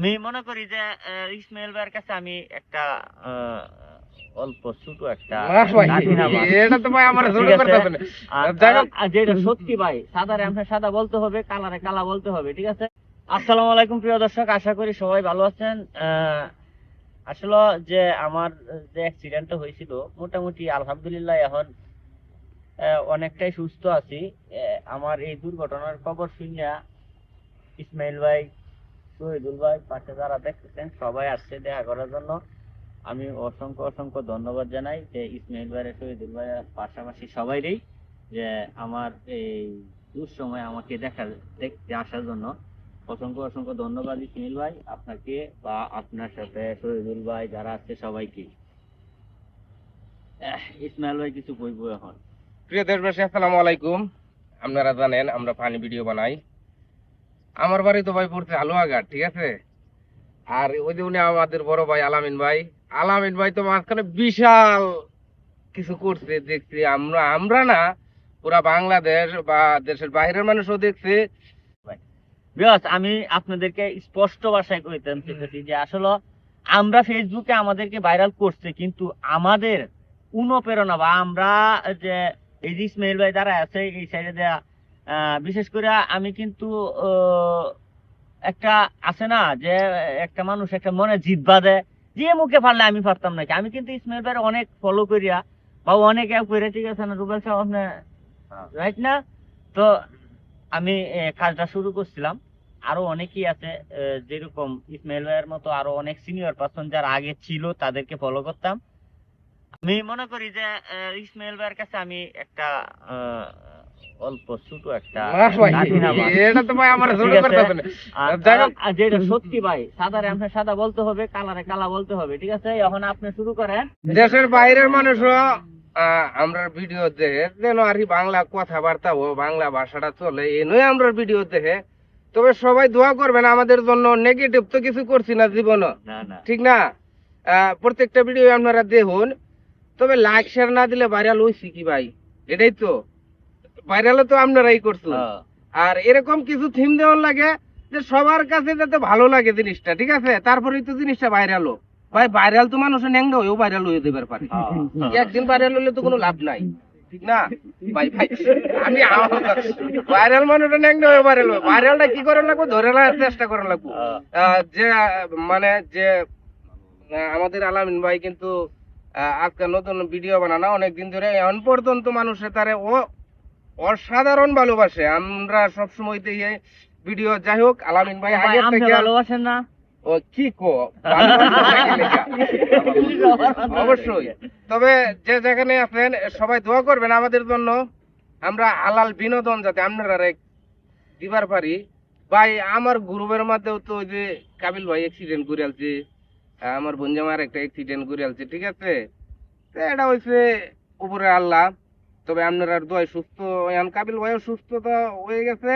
আমি মনে করি যে ইসমাইল ভাইয়ের কাছে আমি একটা অল্প ছোট একটা এটা তো ভাই আমার ছোট করতেছেন। যেটা সত্যি ভাই, সাদারে আমরা সাদা বলতে হবে, কালারে কালা বলতে হবে, ঠিক আছে? আসসালামু আলাইকুম প্রিয় দর্শক, আশা করি সবাই ভালো আছেন। আসলে যে আমার যে অ্যাক্সিডেন্টটা হয়েছিল, মোটামুটি আলহামদুলিল্লাহ এখন অনেকটাই সুস্থ আছি। আমার এই দুর্ঘটনার খবর শুনিয়া ইসমাইল ভাই, শহীদুল ভাই, পাশে যারা দেখতেছেন সবাই আসছে দেখা করার জন্য। আমি অসংখ্য অসংখ্য ধন্যবাদ জানাই যে ইসমাইল ভাইয়ের, শহীদুল ভাইয়ের পাশাপাশি সবাইরই, যে আমার এই দুঃসময় আমাকে দেখতে আসার জন্য অসংখ্য অসংখ্য ধন্যবাদ ইসমাইল ভাই, আপনাকে বা আপনার সাথে শহীদুল ভাই যারা আছে সবাইকে। ইসমাইল ভাই কিছু কইবো এখন। প্রিয় দেশবাসী, আসসালামু আলাইকুম। আপনারা জানেন আমরা ফানি ভিডিও বানাই। আমার বাড়ি তো ভাই পড়ছে হালুয়াঘাট, ঠিক আছে? আর ওই যে উনি আমাদের বড় ভাই আলামিন ভাই তো মাঝখানে বিশাল কিছু করছে, দেখছি আমরা না, পুরা বাংলাদেশ বা দেশের বাইরের মানুষও দেখছে। বিকজ আমি আপনাদেরকে স্পষ্ট ভাষায় কইতে চাইতেছি যে আসলে আমরা ফেসবুকে আমাদেরকে ভাইরাল করছে, কিন্তু আমাদের অনুপ্রেরণা বা আমরা যে এই যে ইসমাইল ভাই দ্বারা আছে এই সাইডে দেয়া, বিশেষ করে আমি কিন্তু একটা আছে না যে একটা মানুষ একটা মনে জিদ বাঁধে, যে মুখে পারলে আমি পারতাম নাকি। আমি কিন্তু ইসমাইল ভাইয়ের অনেক ফলো করিয়া বা অনেক করে, ঠিক আছে না রুবেল সাহেব, আপনি রাইট না? তো আমি কাজটা শুরু করছিলাম। আরো অনেকেই আছে, যেরকম ইসমাইল ভাইয়ের মতো আরো অনেক সিনিয়র পার্সন যারা আগে ছিল তাদেরকে ফলো করতাম। আমি মনে করি যে ইসমাইল ভাইয়ের কাছে আমি একটা অল্প ছোট একটা এটা তো ভাই আমার ছোট করতেছেন। যেটা সত্যি ভাই, সাদারে আমরা সাদা বলতে হবে, কালারে কালা বলতে হবে, ঠিক আছে? এখন আপনি শুরু করেন। দেশের বাইরের মানুষও আমরা ভিডিও দেখে যেন আর কি বাংলা কথাবার্তা ও বাংলা ভাষাটা চলে, এই নয় আমরা ভিডিও দেখে। তবে সবাই দোয়া করবেন আমাদের জন্য। নেগেটিভ তো কিছু করছি না জীবনে, ঠিক না? প্রত্যেকটা ভিডিও আপনারা দেখুন। তবে লাইক শেয়ার না দিলে ভাইরাল হইছি কি ভাই? এটাই তো ভাইরাল তো আপনারাই করছেন। আর এরকম কিছু থিম দেওয়ার লাগে যে সবার কাছে যাতে ভালো লাগে জিনিসটা, ঠিক আছে? তারপরেই তো জিনিসটা ভাইরাল হোক। ভাই ভাইরাল তো মানুষের ন্যাংটা হয়েও ভাইরাল হয়ে যেতে পারে। একদিন ভাইরাল হলে তো কোনো লাভ নাই, ঠিক না ভাই? ভাই আমি ভাইরাল মানুষটা ন্যাংটা হয়ে ভাইরাল হয়। ভাইরালটা কি করার লাগবে? ধরে রাখার চেষ্টা করার লাগবে। যে মানে যে আমাদের আলামিন ভাই কিন্তু আজকে নতুন ভিডিও বানানো অনেকদিন ধরে, এখন পর্যন্ত মানুষের তারে অসাধারণ ভালোবাসে। আমরা সবসময় ভিডিও, যাই হোক আলামিন ভাই আগের থেকে ভালোবাসেন না? ও কি কো অবশ্যই। তবে যে যেখানে আছেন সবাই দোয়া করবেন আমাদের জন্য, আমরা হালাল বিনোদন যাতে আপনারা দিবার পারি। ভাই আমার গ্রুপের মধ্যেও তো ওই যে কাবিল ভাই অ্যাক্সিডেন্ট করে আলছে, আমার বঞ্জামার একটা অ্যাক্সিডেন্ট করে আলছে, ঠিক আছে? এটা হয়েছে উপরে আল্লাহ। তবে আপনারা দোয়ায় সুস্থ, এখন কাবিল ভাইও সুস্থতা হয়ে গেছে,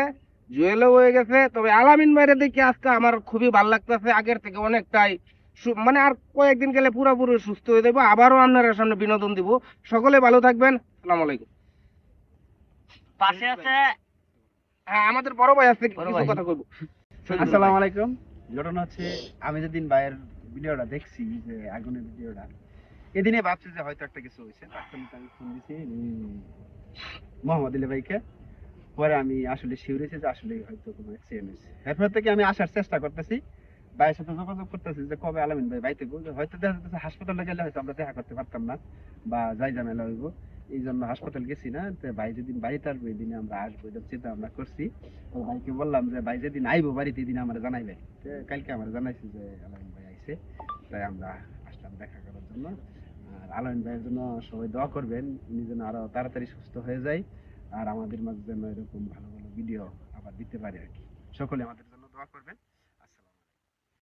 জুয়েলও হয়ে গেছে। তবে আলামিন ভাইরে দেখে আজকে আমার খুবই ভালো লাগতেছে, আগের থেকে অনেকটাই। মানে আর কয়েকদিন গেলে পুরোপুরি সুস্থ হয়ে যাবো, আবারও আপনার সামনে বিনোদন দিব। সকলে ভালো থাকবেন। আসসালামু আলাইকুম। পাশে আছে আমাদের বড় ভাই আছে, কিছু কথা কইব। আসসালামু আলাইকুম। ঘটনা হচ্ছে, আমি যেদিন ভাইয়ের ভিডিওটা দেখছি, যে আগুনের ভিডিওটা, এদিনে ভাবছি যে হয়তো একটা কিছু হয়েছে। আমি ফোন দিছি মোহাম্মদ আলী ভাইকে। পরে আমি আসলে শিউরেছি যে আসলে হয়তো কোনো অ্যাক্সিডেন্ট হয়েছে। এরপর থেকে আমি আসার চেষ্টা করতেছি, ভাইয়ের সাথে যোগাযোগ করতেছি যে কবে আলামিন ভাই বাড়িতে বলবে। হয়তো দেখা যাচ্ছে হাসপাতালে গেলে হয়তো আমরা দেখা করতে পারতাম না বা যাই ঝামেলা হইব, এই জন্য হাসপাতাল গেছি না। তো ভাই যেদিন বাড়িতে আসবো এই দিনে আমরা আসবো, এটা চিন্তা ভাবনা করছি। তো ভাইকে বললাম যে ভাই যেদিন আইবো বাড়িতে এই দিন আমরা জানাইবে। কালকে আমরা জানাইছি যে আলামিন ভাই আইছে, তাই আমরা আসলাম দেখা করার জন্য। আর আলামিন ভাইয়ের জন্য সবাই দোয়া করবেন, উনি যেন আরো তাড়াতাড়ি সুস্থ হয়ে যায়, আর আমাদের মাঝে যেন এরকম ভালো ভালো ভিডিও আবার দিতে পারে আর কি। সকলে আমাদের জন্য দোয়া করবেন।